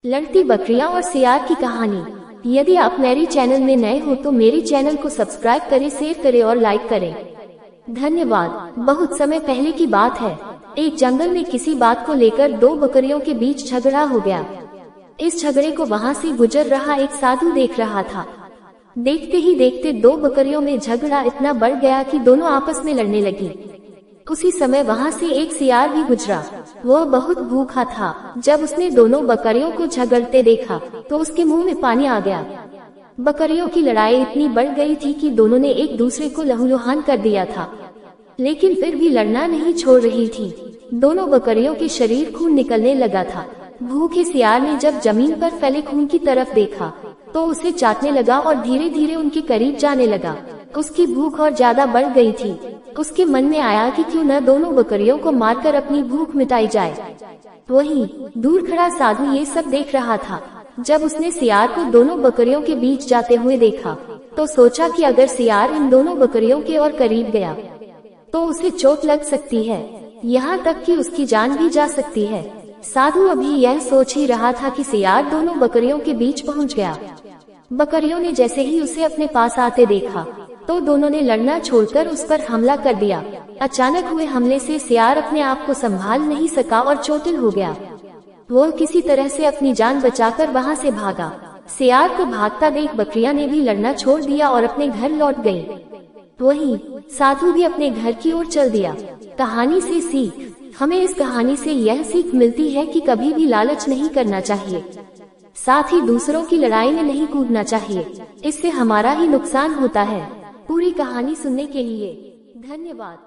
लड़ती बकरियां और सियार की कहानी। यदि आप मेरे चैनल में नए हो तो मेरे चैनल को सब्सक्राइब करें, शेयर करें और लाइक करें। धन्यवाद। बहुत समय पहले की बात है। एक जंगल में किसी बात को लेकर दो बकरियों के बीच झगड़ा हो गया। इस झगड़े को वहां से गुजर रहा एक साधु देख रहा था। देखते ही देखते दो बकरियों में झगड़ा इतना बढ़ गया कि दोनों आपस में लड़ने लगी। उसी समय वहां से एक सियार भी गुजरा। वह बहुत भूखा था। जब उसने दोनों बकरियों को झगड़ते देखा तो उसके मुंह में पानी आ गया। बकरियों की लड़ाई इतनी बढ़ गई थी कि दोनों ने एक दूसरे को लहूलुहान कर दिया था, लेकिन फिर भी लड़ना नहीं छोड़ रही थी। दोनों बकरियों के शरीर खून निकलने लगा था। भूखे सियार ने जब जमीन पर फैले खून की तरफ देखा तो उसे चाटने लगा और धीरे धीरे उनके करीब जाने लगा। उसकी भूख और ज्यादा बढ़ गई थी। उसके मन में आया कि क्यों न दोनों बकरियों को मारकर अपनी भूख मिटाई जाए। वहीं दूर खड़ा साधु ये सब देख रहा था। जब उसने सियार को दोनों बकरियों के बीच जाते हुए देखा तो सोचा कि अगर सियार इन दोनों बकरियों के और करीब गया तो उसे चोट लग सकती है, यहाँ तक कि उसकी जान भी जा सकती है। साधु अभी यह सोच ही रहा था कि सियार दोनों बकरियों के बीच पहुँच गया। बकरियों ने जैसे ही उसे अपने पास आते देखा तो दोनों ने लड़ना छोड़कर उस पर हमला कर दिया। अचानक हुए हमले से सियार अपने आप को संभाल नहीं सका और चोटिल हो गया। वो किसी तरह से अपनी जान बचाकर वहां से भागा। सियार को भागता देख बकरियां ने भी लड़ना छोड़ दिया और अपने घर लौट गई। वहीं साधु भी अपने घर की ओर चल दिया। कहानी से सीख। हमें इस कहानी से यह सीख मिलती है कि कभी भी लालच नहीं करना चाहिए, साथ ही दूसरों की लड़ाई में नहीं कूदना चाहिए। इससे हमारा ही नुकसान होता है। पूरी कहानी सुनने के लिए धन्यवाद।